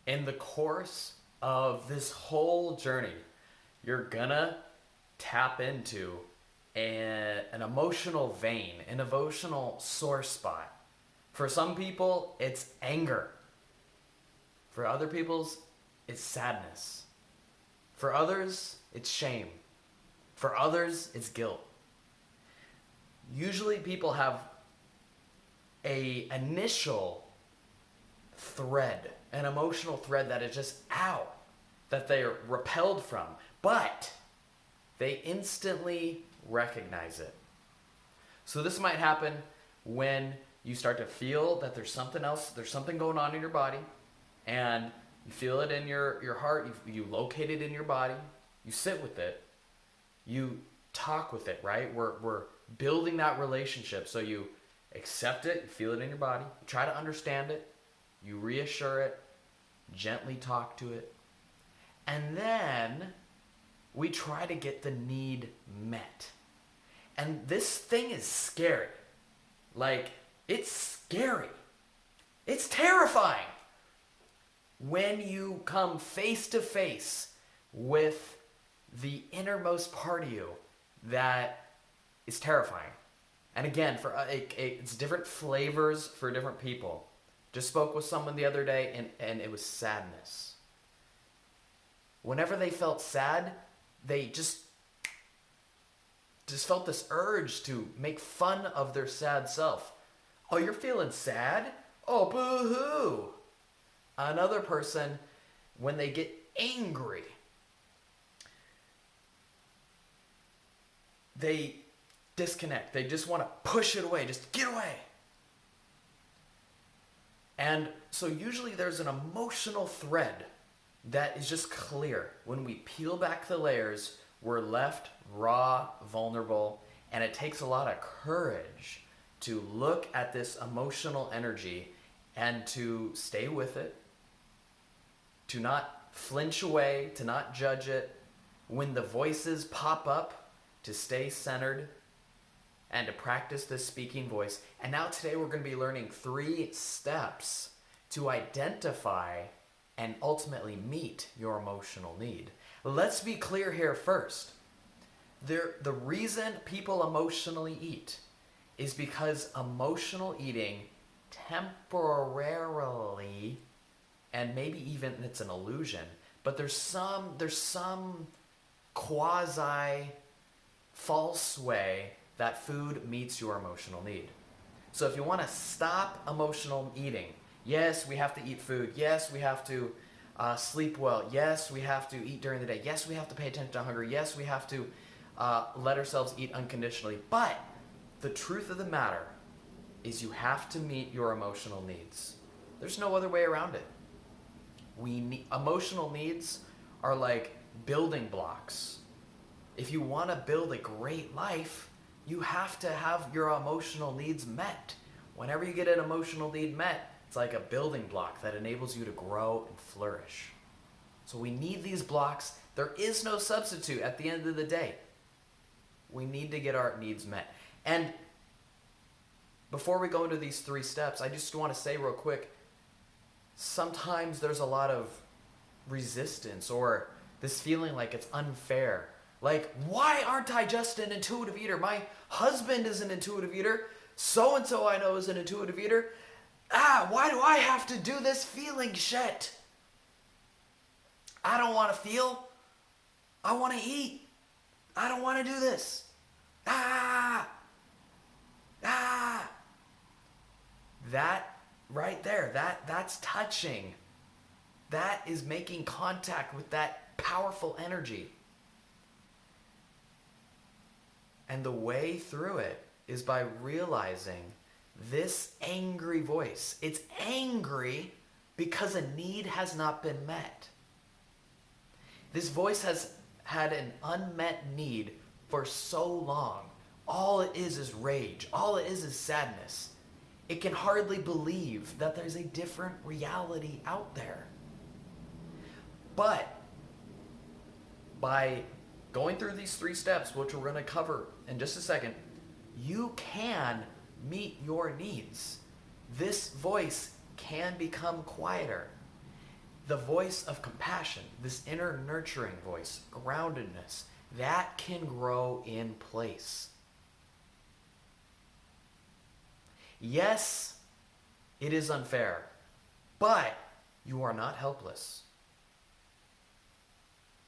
In the course of this whole journey, you're gonna tap into an emotional vein, an emotional sore spot. For some people, it's anger. For other people's, it's sadness. For others, it's shame. For others, it's guilt. Usually people have a initial thread, an emotional thread that is just out, that they are repelled from, but they instantly recognize it. So this might happen when you start to feel that there's something else, there's something going on in your body, and you feel it in your heart, you locate it in your body, you sit with it, you talk with it, right? We're building that relationship. So you accept it, you feel it in your body, you try to understand it, you reassure it, gently talk to it, and then we try to get the need met. And this thing is scary. Like, it's scary. It's terrifying when you come face to face with the innermost part of you that is terrifying. And again, it's different flavors for different people. Just spoke with someone the other day, and it was sadness. Whenever they felt sad, they just felt this urge to make fun of their sad self. Oh, you're feeling sad? Oh, boo-hoo. Another person, when they get angry, they disconnect. They just want to push it away. Just get away. And so usually there's an emotional thread that is just clear. When we peel back the layers, we're left raw, vulnerable, and it takes a lot of courage to look at this emotional energy and to stay with it, to not flinch away, to not judge it. When the voices pop up, to stay centered and to practice this speaking voice. And now today we're going to be learning 3 steps to identify and ultimately meet your emotional need. Let's be clear here first. The reason people emotionally eat is because emotional eating temporarily, and maybe even it's an illusion, but there's some quasi false way that food meets your emotional need. So if you want to stop emotional eating, yes, we have to eat food. Yes, we have to sleep well. Yes, we have to eat during the day. Yes, we have to pay attention to hunger. Yes, we have to let ourselves eat unconditionally. But the truth of the matter is you have to meet your emotional needs. There's no other way around it. Emotional needs are like building blocks. If you want to build a great life, you have to have your emotional needs met. Whenever you get an emotional need met, it's like a building block that enables you to grow and flourish. So we need these blocks. There is no substitute at the end of the day. We need to get our needs met. And before we go into these 3 steps, I just want to say real quick, sometimes there's a lot of resistance or this feeling like it's unfair. Like, why aren't I just an intuitive eater? My husband is an intuitive eater. So-and-so I know is an intuitive eater. Why do I have to do this feeling shit? I don't want to feel. I want to eat. I don't want to do this. That right there, that's touching. That is making contact with that powerful energy. And the way through it is by realizing this angry voice. It's angry because a need has not been met. This voice has had an unmet need for so long. All it is rage. All it is sadness. It can hardly believe that there's a different reality out there. But by going through these 3 steps, which we're going to cover in just a second, you can meet your needs. This voice can become quieter. the voice of compassion, this inner nurturing voice, groundedness, that can grow in place. Yes, it is unfair, but you are not helpless.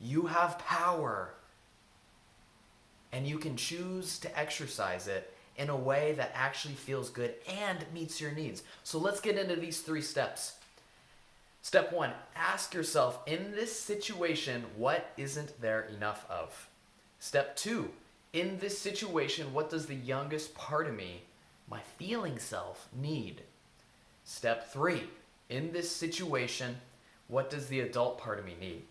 You have power, and you can choose to exercise it in a way that actually feels good and meets your needs. So let's get into these 3 steps. Step 1, ask yourself, in this situation, what isn't there enough of? Step 2, in this situation, what does the youngest part of me, my feeling self, need? Step 3, in this situation, what does the adult part of me need?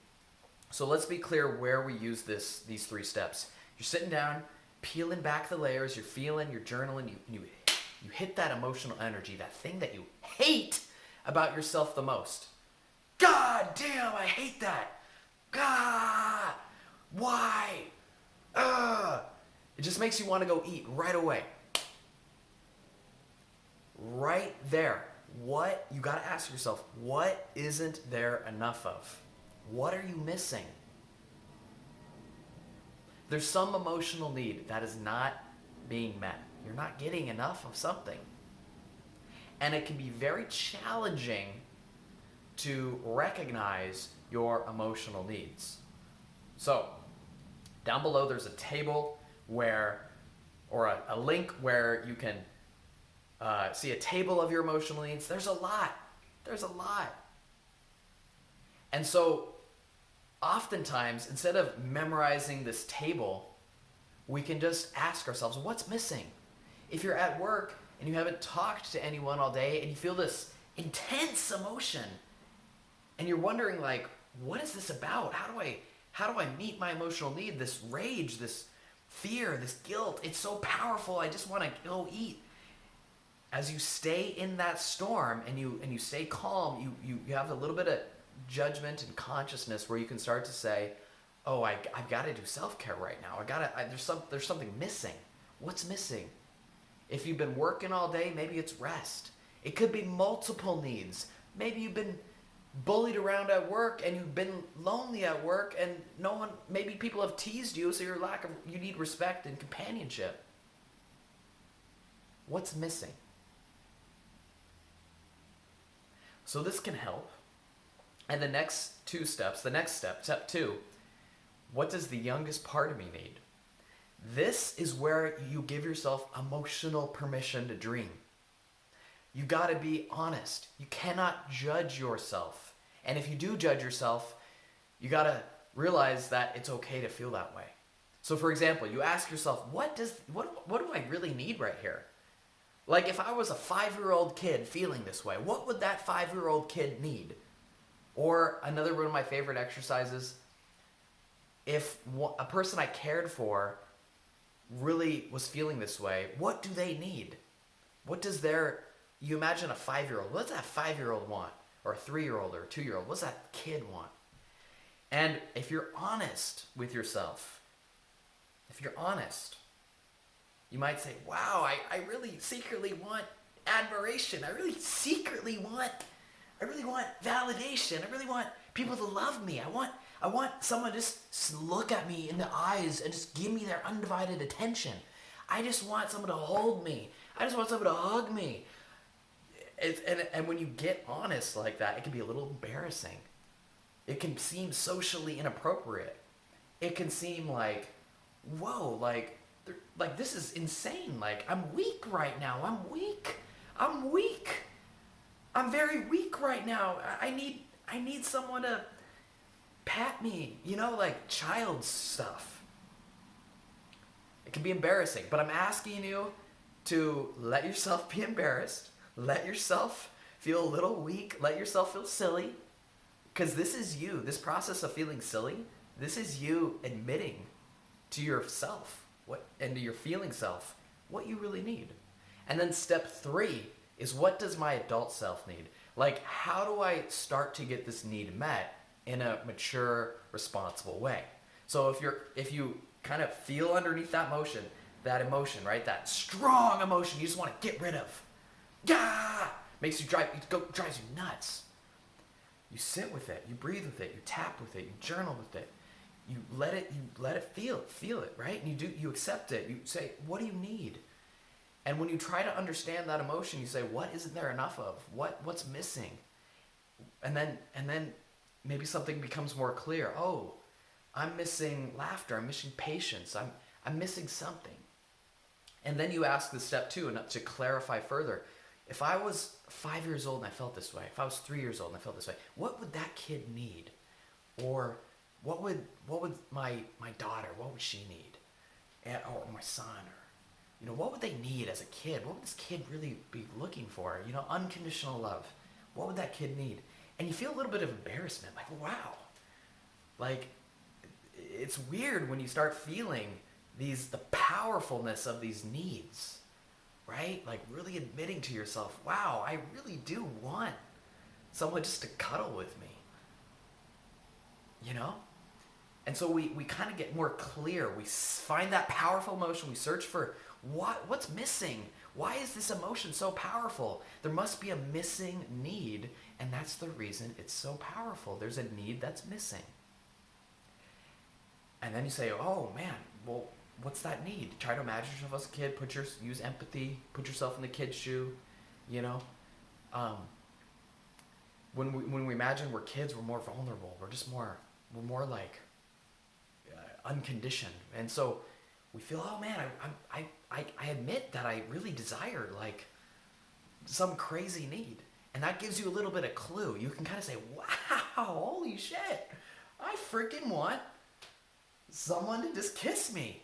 So let's be clear where we use these 3 steps. You're sitting down, peeling back the layers, you're feeling, you're journaling, you hit that emotional energy, that thing that you hate about yourself the most. God damn, I hate that. God, why? It just makes you want to go eat right away. Right there. What, you got to ask yourself, what isn't there enough of? What are you missing? There's some emotional need that is not being met. You're not getting enough of something. And it can be very challenging to recognize your emotional needs. So, down below there's a table where, or a link where you can see a table of your emotional needs. There's a lot. And so, oftentimes, instead of memorizing this table, we can just ask ourselves, what's missing? If you're at work and you haven't talked to anyone all day and you feel this intense emotion and you're wondering, like, what is this about? How do I meet my emotional need? This rage, this fear, this guilt, it's so powerful. I just want to go eat. As you stay in that storm and you stay calm, you have a little bit of judgment and consciousness where you can start to say, oh, I've got to do self-care right now. There's something missing. What's missing? If you've been working all day, maybe it's rest. It could be multiple needs. Maybe you've been bullied around at work and you've been lonely at work and maybe people have teased you, so you need respect and companionship. What's missing? So this can help. And the next 2 steps, step 2, what does the youngest part of me need? This is where you give yourself emotional permission to dream. You got to be honest. You cannot judge yourself. And if you do judge yourself, you got to realize that it's okay to feel that way. So for example, you ask yourself, what do I really need right here? Like if I was a 5-year-old kid feeling this way, what would that 5-year-old kid need? Or another one of my favorite exercises, if a person I cared for really was feeling this way, what do they need? You imagine a 5-year-old, what's that 5-year-old want? Or a 3-year-old or a 2-year-old, what's that kid want? And if you're honest with yourself, you might say, wow, I really secretly want admiration. I really want validation. I really want people to love me. I want someone to just look at me in the eyes and just give me their undivided attention. I just want someone to hold me. I just want someone to hug me. And when you get honest like that, it can be a little embarrassing. It can seem socially inappropriate. It can seem like, whoa, like this is insane. Like, I'm weak right now. I'm weak. I'm very weak right now. I need someone to pat me, like child stuff. It can be embarrassing, but I'm asking you to let yourself be embarrassed. Let yourself feel a little weak. Let yourself feel silly. Because this is you. This process of feeling silly, this is you admitting to yourself and to your feeling self what you really need. And then step 3 is, what does my adult self need? Like, how do I start to get this need met in a mature, responsible way? So if you kind of feel underneath that emotion, right? That strong emotion you just want to get rid of. Yeah! Drives you nuts. You sit with it, you breathe with it, you tap with it, you journal with it. You let it feel it, right? And you accept it. You say, what do you need? And when you try to understand that emotion, you say, what isn't there enough of? What's missing? And then maybe something becomes more clear. Oh, I'm missing laughter. I'm missing patience. I'm missing something. And then you ask the step two, and to clarify further, if I was 5 years old and I felt this way, if I was 3 years old and I felt this way, what would that kid need? Or what would my daughter, what would she need? Or my son, or what would they need as a kid? What would this kid really be looking for? Unconditional love. What would that kid need? And you feel a little bit of embarrassment, like, wow. Like, it's weird when you start feeling the powerfulness of these needs, right? Like really admitting to yourself, wow, I really do want someone just to cuddle with me, And so we kind of get more clear. We find that powerful emotion. We search for what's missing. Why is this emotion so powerful? There must be a missing need, and that's the reason it's so powerful. There's a need that's missing. And then you say, oh man, well, what's that need? Try to imagine yourself as a kid. Use empathy. Put yourself in the kid's shoe. When we imagine we're kids, we're more vulnerable. We're more like unconditioned, and so we feel, oh man, I admit that I really desired like some crazy need, and that gives you a little bit of clue. You can kind of say, wow, holy shit, I freaking want someone to just kiss me.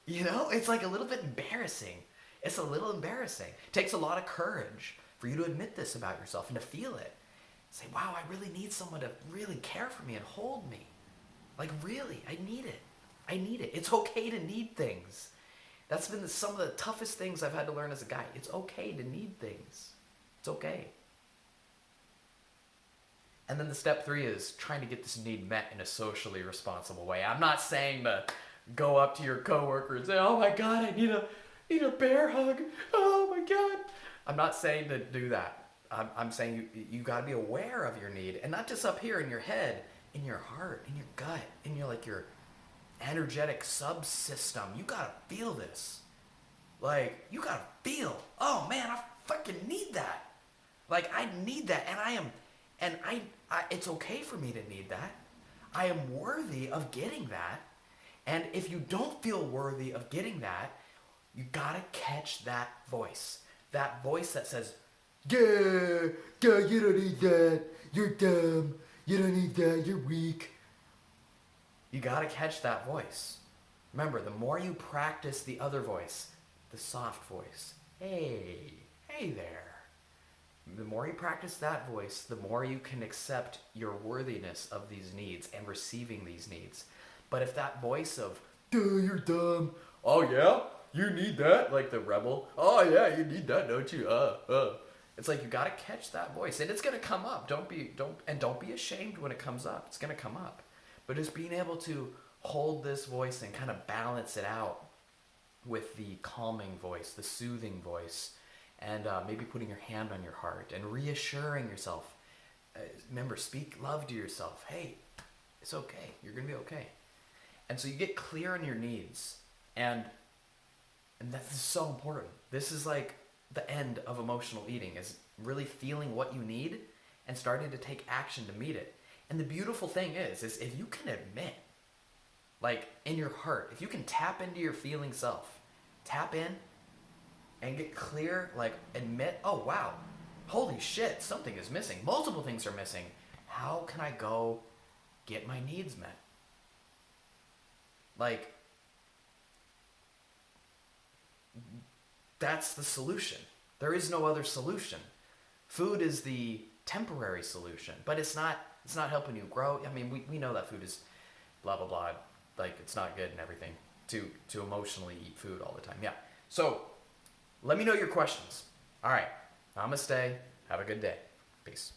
It's like a little bit embarrassing. It's a little embarrassing. It takes a lot of courage for you to admit this about yourself and to feel it. Say, wow, I really need someone to really care for me and hold me. Like really, I need it. I need it. It's okay to need things. That's been some of the toughest things I've had to learn as a guy. It's okay to need things. It's okay. And then the step three is trying to get this need met in a socially responsible way. I'm not saying to go up to your coworker and say, oh my God, I need a bear hug. Oh my God. I'm not saying to do that. I'm saying you got to be aware of your need, and not just up here in your head, in your heart, in your gut, in your energetic subsystem. You got to feel this. Like, you got to feel, oh man, I fucking need that. Like, I need that, and it's okay for me to need that. I am worthy of getting that. And if you don't feel worthy of getting that, you got to catch that voice. That voice that says, yeah, you don't need that. You're dumb. You don't need that. You're weak. You got to catch that voice. Remember, the more you practice the other voice, the soft voice, hey there. The more you practice that voice, the more you can accept your worthiness of these needs and receiving these needs. But if that voice of, you're dumb. Oh yeah? You need that? Like the rebel. Oh yeah, you need that, don't you? It's like you gotta catch that voice, and it's gonna come up. Don't be ashamed when it comes up. It's gonna come up. But just being able to hold this voice and kind of balance it out with the calming voice, the soothing voice, and maybe putting your hand on your heart and reassuring yourself. Remember, speak love to yourself. Hey, it's okay. You're gonna be okay. And so you get clear on your needs, and that's so important. This is like the end of emotional eating, is really feeling what you need and starting to take action to meet it. And the beautiful thing is if you can admit, like in your heart, if you can tap into your feeling self, tap in and get clear, like admit, oh wow, holy shit, something is missing. Multiple things are missing. How can I go get my needs met? Like, that's the solution. There is no other solution. Food is the temporary solution, but it's not helping you grow. I mean, we know that food is blah, blah, blah. Like, it's not good and everything to emotionally eat food all the time. Yeah. So let me know your questions. All right. Namaste. Have a good day. Peace.